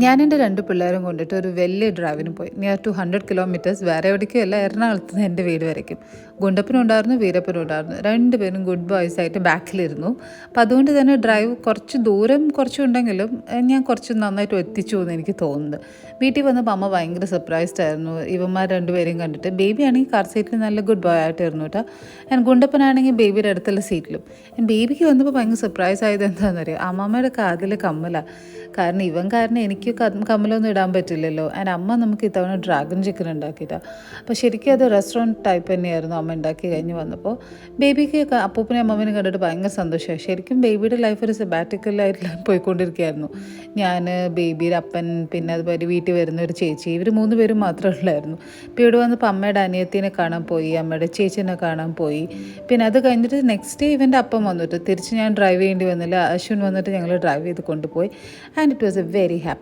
ഞാൻ എൻ്റെ 2 പിള്ളേരും കൊണ്ടിട്ട് ഒരു വലിയ ഡ്രൈവിന് പോയി. Near to 100 kilometres. വേറെ എവിടേക്കും അല്ല, എറണാകുളത്ത് നിന്ന് എൻ്റെ വീട് വരയ്ക്കും. ഗുണ്ടപ്പനും ഉണ്ടായിരുന്നു, വീരപ്പനും ഉണ്ടായിരുന്നു. 2 പേരും ഗുഡ് ബോയ്സ് ആയിട്ട് ബാക്കിലിരുന്നു. അപ്പോൾ അതുകൊണ്ട് തന്നെ ഡ്രൈവ് കുറച്ച് ദൂരം കുറച്ചുണ്ടെങ്കിലും ഞാൻ കുറച്ച് നന്നായിട്ട് എത്തിച്ചു എന്ന് എനിക്ക് തോന്നുന്നത്. വീട്ടിൽ വന്നപ്പോൾ അമ്മ ഭയങ്കര സർപ്രൈസ്ഡ് ആയിരുന്നു ഇവന്മാർ 2 പേരെയും കണ്ടിട്ട്. ബേബി ആണെങ്കിൽ കാർ സീറ്റിൽ നല്ല ഗുഡ് ബോയ് ആയിട്ടിരുന്നു കേട്ടോ. ആൻഡ് ഗുണ്ടപ്പനാണെങ്കിൽ ബേബിയുടെ അടുത്തുള്ള സീറ്റിലും. ബേബിക്ക് വന്നപ്പോൾ ഭയങ്കര സർപ്രൈസ് ആയത് എന്താണെന്നറിയാം, അമ്മമ്മയുടെ കാതിൽ കമ്മലാണ്. കാരണം ഇവൻ കാരണം എനിക്ക് കമ്മലൊന്നും ഇടാൻ പറ്റില്ലല്ലോ. ആൻഡ് അമ്മ നമുക്ക് ഇത്തവണ ഡ്രാഗൺ ചിക്കൻ ഉണ്ടാക്കിയിട്ടാണ്. അപ്പോൾ ശരിക്കും അത് റെസ്റ്റോറൻറ്റ് ടൈപ്പ് തന്നെയായിരുന്നു അമ്മ ഉണ്ടാക്കി കഴിഞ്ഞ് വന്നപ്പോൾ. ബേബിക്ക് അപ്പൂപ്പനെ അമ്മമ്മനെ കണ്ടിട്ട് ഭയങ്കര സന്തോഷമായി. ശരിക്കും ബേബിയുടെ ലൈഫ് ഒരു സെബാറ്റിക്കലായിട്ട് പോയിക്കൊണ്ടിരിക്കുകയായിരുന്നു. ഞാൻ, ബേബിയുടെ അപ്പൻ, പിന്നെ അതുപോലെ വീട്ടിൽ വരുന്ന ഒരു ചേച്ചി, ഇവർ 3 പേരും മാത്രമേ ഉള്ളായിരുന്നു. ഇപ്പോൾ ഇവിടെ വന്നപ്പോൾ അമ്മയുടെ അനിയത്തിനെ കാണാൻ പോയി, അമ്മയുടെ ചേച്ചിനെ കാണാൻ പോയി. പിന്നെ അത് കഴിഞ്ഞിട്ട് നെക്സ്റ്റ് ഡേ ഇവൻ്റെ അപ്പം വന്നിട്ട് തിരിച്ച് ഞാൻ ഡ്രൈവ് ചെയ്യേണ്ടി വന്നില്ല. അശ്വിൻ വന്നിട്ട് ഞങ്ങൾ ഡ്രൈവ് ചെയ്ത് കൊണ്ടുപോയി. And it was A very happy